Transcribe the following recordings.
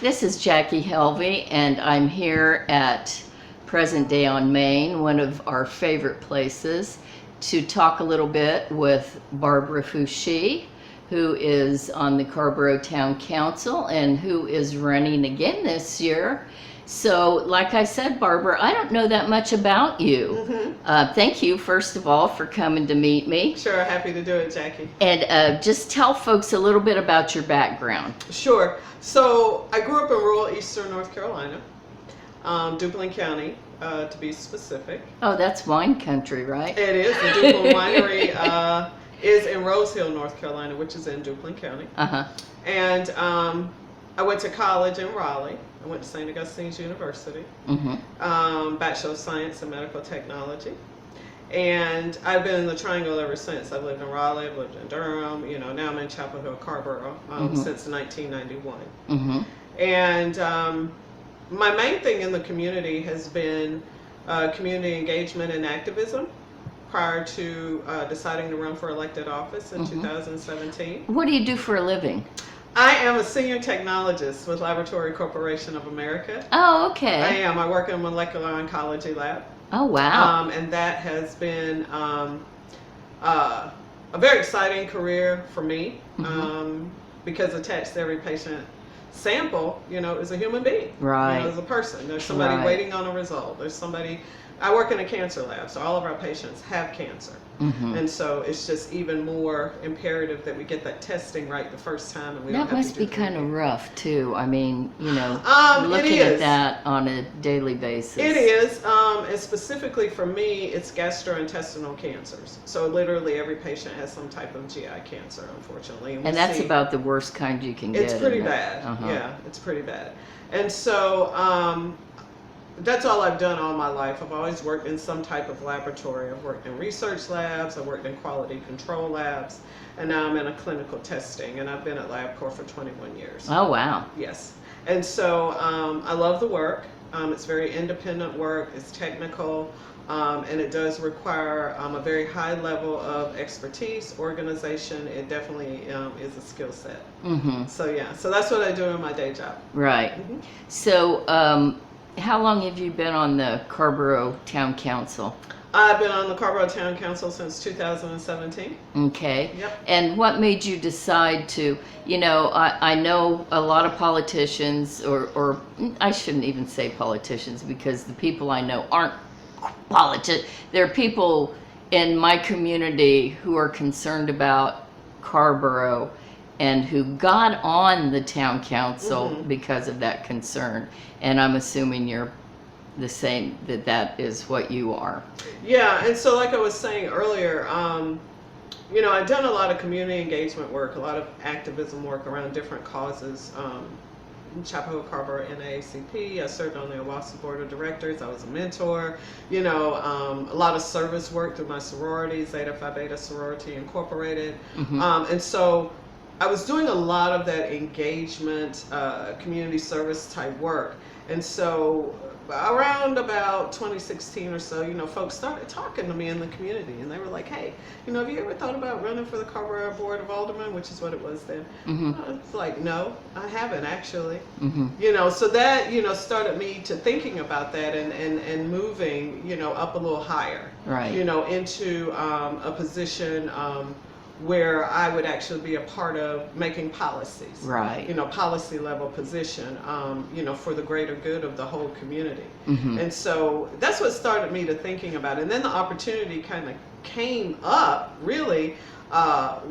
This is Jackie Helvey, and I'm here at Present Day on Main, one of our favorite places, to talk a little bit with Barbara Foushee, who is on the Carrboro Town Council and who is running again this year. So, like I said, Barbara, I don't know that much about you. Thank you, first of all, for coming to meet me. Sure, happy to do it, Jackie. And just tell folks a little bit about your background. Sure. So, I grew up in rural eastern North Carolina, Duplin County, to be specific. Oh, that's wine country, right? It is. The Duplin Winery is in Rose Hill, North Carolina, which is in Duplin County. And I went to college in Raleigh. I went to St. Augustine's University, Bachelor of Science in Medical Technology. And I've been in the Triangle ever since. I've lived in Raleigh, I've lived in Durham, now I'm in Chapel Hill, Carrboro, since 1991. And my main thing in the community has been community engagement and activism prior to deciding to run for elected office in 2017. What do you do for a living? I am a senior technologist with Laboratory Corporation of America. Oh, okay. I am. I work in a molecular oncology lab. Oh, wow. And that has been a very exciting career for me because attached to every patient sample, is a human being. Right. Is a person. There's somebody waiting on a result. There's somebody. I work in a cancer lab, so all of our patients have cancer. And so it's just even more imperative that we get that testing right the first time. And we don't That have must to do be kind of rough, too. I mean, it looking at is. that on a daily basis. It is, and specifically for me, it's gastrointestinal cancers. So literally every patient has some type of GI cancer, unfortunately. And that's about the worst kind you can get. It's pretty bad. Yeah, it's pretty bad. And so that's all I've done all my life. I've always worked in some type of laboratory. I've worked in research labs, I've worked in quality control labs, and now I'm in a clinical testing, and I've been at LabCorp for 21 years. Oh, wow. Yes. And so I love the work. It's very independent work, it's technical, and it does require a very high level of expertise, organization. It definitely is a skill set. So yeah, so that's what I do in my day job. Right. So, how long have you been on the Carrboro Town Council? I've been on the Carrboro Town Council since 2017. Okay. Yep. And what made you decide to, I know a lot of politicians, or I shouldn't even say politicians, because the people I know aren't politicians. There are people in my community who are concerned about Carrboro and who got on the town council because of that concern. And I'm assuming you're the same, that is what you are. Yeah, and so like I was saying earlier, I've done a lot of community engagement work, a lot of activism work around different causes. Chapel Hill Carrboro NAACP, I served on the OWASA Board of Directors, I was a mentor, a lot of service work through my sorority, Zeta Phi Beta Sorority Incorporated. And so I was doing a lot of that engagement, community service type work. And so around about 2016 or so, folks started talking to me in the community, and they were like, hey, have you ever thought about running for the Carrboro Board of Aldermen, which is what it was then? It's like, no, I haven't actually. So that, started me to thinking about that and moving, up a little higher, right. Into a position where I would actually be a part of making policies, right? Policy level position, for the greater good of the whole community. And so that's what started me to thinking about it. And then the opportunity kind of came up really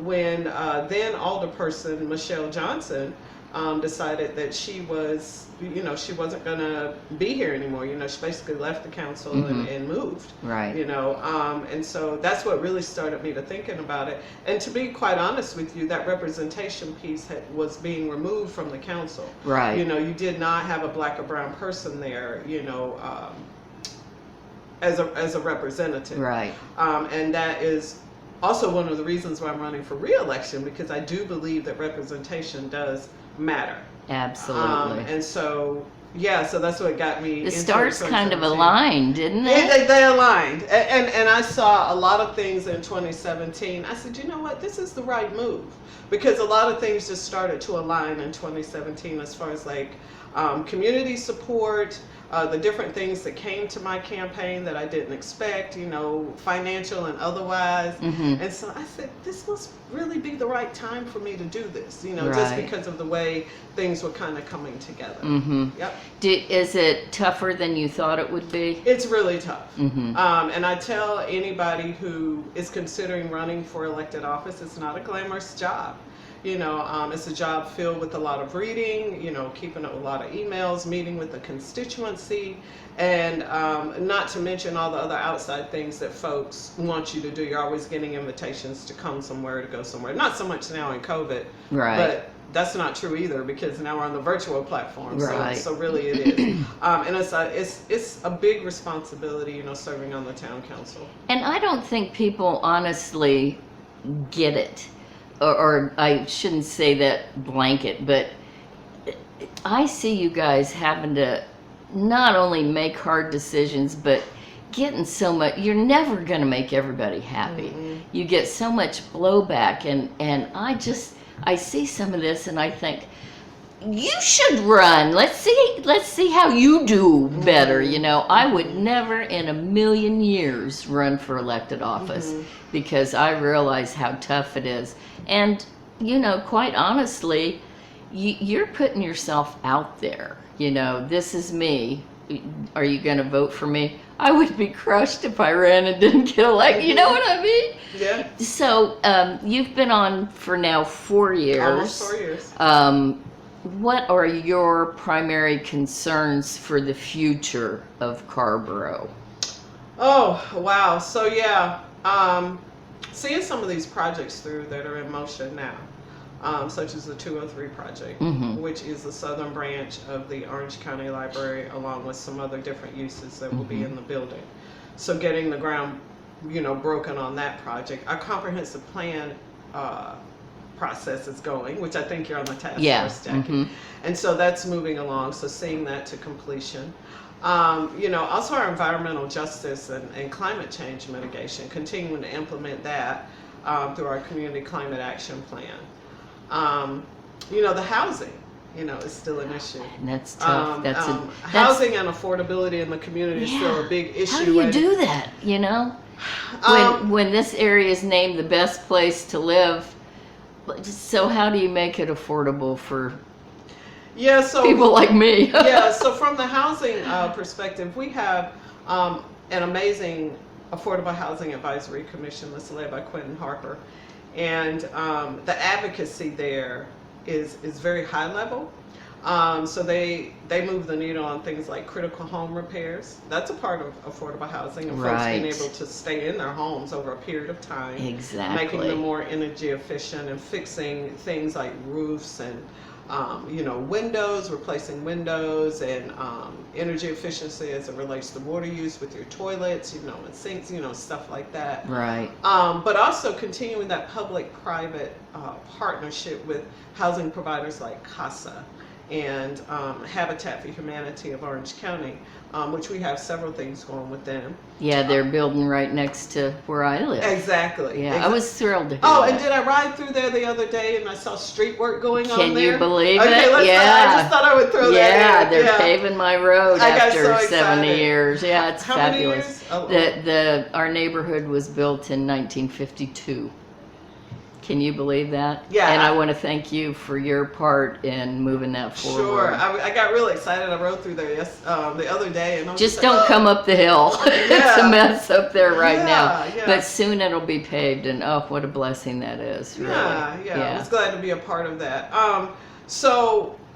when then Alderperson Michelle Johnson decided that she was, she wasn't going to be here anymore. She basically left the council and moved. Right. And so that's what really started me to thinking about it. And to be quite honest with you, that representation piece was being removed from the council. Right. You did not have a black or brown person there, as a representative. Right. And that is also one of the reasons why I'm running for re-election, because I do believe that representation does matter. Absolutely. And so Yeah, so that's what got me. The into stars kind of 2017. aligned, didn't Yeah, they? they aligned, and I saw a lot of things in 2017. I said, you know what, this is the right move, because a lot of things just started to align in 2017 as far as like community support, the different things that came to my campaign that I didn't expect, you know, financial and otherwise. Mm-hmm. And so I said, this must really be the right time for me to do this, you know, just Right. because of the way things were kind of coming together. Mm-hmm. Yep. Is it tougher than you thought it would be? It's really tough. Mm-hmm. And I tell anybody who is considering running for elected office, it's not a glamorous job. You know, it's a job filled with a lot of reading, you know, keeping up with a lot of emails, meeting with the constituency, and not to mention all the other outside things that folks want you to do. You're always getting invitations to come somewhere, to go somewhere. Not so much now in COVID, Right. but that's not true either, because now we're on the virtual platform. Right. So really it is. And it's a big responsibility, you know, serving on the town council. And I don't think people honestly get it. Or I shouldn't say that blanket, but I see you guys having to not only make hard decisions, but getting so much, you're never going to make everybody happy. Mm-hmm. You get so much blowback, and I see some of this and I think, you should run. Let's see how you do better. You know, I would never in a million years run for elected office because I realize how tough it is. And, you know, quite honestly, you're putting yourself out there. You know, this is me. Are you going to vote for me? I would be crushed if I ran and didn't get elected. You know what I mean? Yeah. So you've been on for now 4 years. Almost 4 years. What are your primary concerns for the future of Carrboro? Oh, wow. So yeah, seeing some of these projects through that are in motion now, such as the 203 project, which is the southern branch of the Orange County Library, along with some other different uses that will be in the building. So getting the ground, you know, broken on that project. Our comprehensive plan process is going, which I think you're on the task force, Jackie. And so that's moving along, so seeing that to completion. You know, also our environmental justice and climate change mitigation, continuing to implement that through our community climate action plan. You know, the housing, you know, is still an issue. And that's tough. Housing and affordability in the community is still a big issue. How do you do that, you know? When this area is named the best place to live, so how do you make it affordable for people like me? So from the housing perspective, we have an amazing Affordable Housing Advisory Commission that's led by Quentin Harper, and the advocacy there is very high level. So they move the needle on things like critical home repairs. That's a part of affordable housing, and folks being able to stay in their homes over a period of time. Exactly. Making them more energy efficient and fixing things like roofs and you know, windows, replacing windows, and energy efficiency as it relates to water use with your toilets, you know, and sinks, you know, stuff like that. Right. But also continuing that public-private partnership with housing providers like CASA and Habitat for Humanity of Orange County, which we have several things going with them. Yeah, they're building right next to where I live. Exactly. Yeah, I was thrilled to hear that. and did I ride through there the other day and I saw street work going on there? Can you believe it? I just thought I would throw that in. Yeah, they're paving my road after 70 years. Yeah, it's How fabulous. Many years? Our neighborhood was built in 1952. Can you believe that? Yeah. And I want to thank you for your part in moving that forward. Sure. I got really excited. I rode through there the other day. And I was Just like, don't come up the hill. It's a mess up there right now. Yeah. But soon it'll be paved, and oh, what a blessing that is. Really. Yeah. I was glad to be a part of that.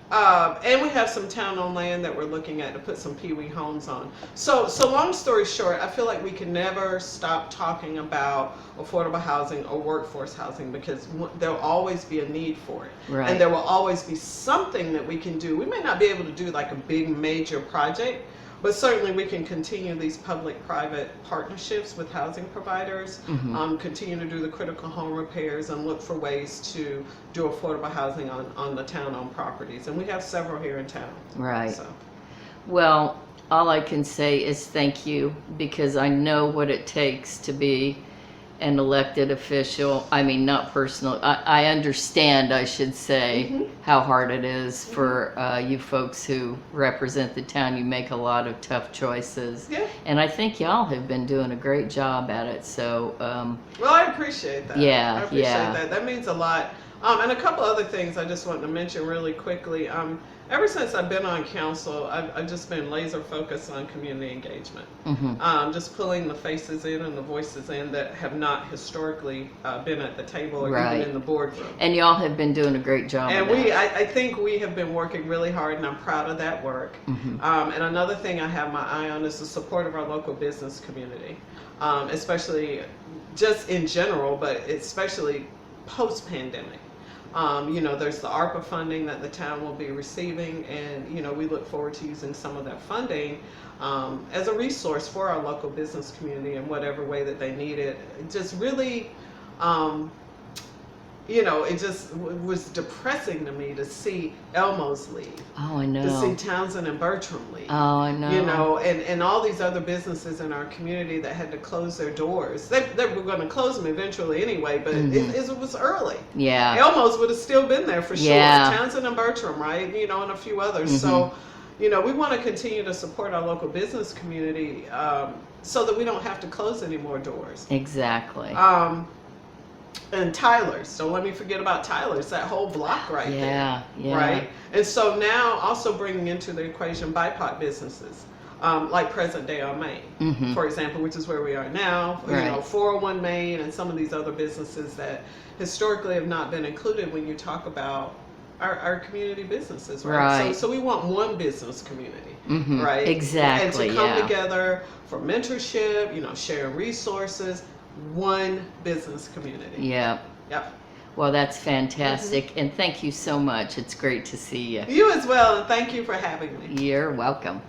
And we have some town-owned land that we're looking at to put some peewee homes on. So long story short, I feel like we can never stop talking about affordable housing or workforce housing, because there'll always be a need for it. Right. And there will always be something that we can do. We may not be able to do like a big major project, but certainly we can continue these public-private partnerships with housing providers, continue to do the critical home repairs, and look for ways to do affordable housing on the town-owned properties. And we have several here in town. Right. So. Well, all I can say is thank you, because I know what it takes to be an elected official. I mean, not personal. I understand, I should say, Mhm. how hard it is for you folks who represent the town. You make a lot of tough choices. Yeah. And I think y'all have been doing a great job at it. So, Well, I appreciate that. Yeah, I appreciate yeah. that. That means a lot. And a couple other things I just want to mention really quickly. Ever since I've been on council, I've just been laser focused on community engagement. Just pulling the faces in and the voices in that have not historically been at the table or Right. even in the boardroom. and y'all have been doing a great job And of that. I think we have been working really hard, and I'm proud of that work. And another thing I have my eye on is the support of our local business community, especially just in general, but especially post-pandemic. There's the ARPA funding that the town will be receiving, and we look forward to using some of that funding as a resource for our local business community in whatever way that they need it. Just really, it just was depressing to me to see Elmo's leave, Oh, I know. to see Townsend and Bertram leave. Oh, I know. And all these other businesses in our community that had to close their doors. They were going to close them eventually anyway, but it was early. Yeah. Elmo's would have still been there for sure. Yeah. Townsend and Bertram, right? And a few others. So, we want to continue to support our local business community so that we don't have to close any more doors. Exactly. And Tyler's. Don't let me forget about Tyler's, that whole block right there. Yeah. Right? And so now also bringing into the equation BIPOC businesses, like Present Day on Main, for example, which is where we are now. Right. 401 Main and some of these other businesses that historically have not been included when you talk about our community businesses, right? Right. So we want one business community, right? Exactly, And to come yeah. together for mentorship, sharing resources, one business community. Yeah. Yep. Well, that's fantastic. And thank you so much. It's great to see you. You as well, and thank you for having me. You're welcome.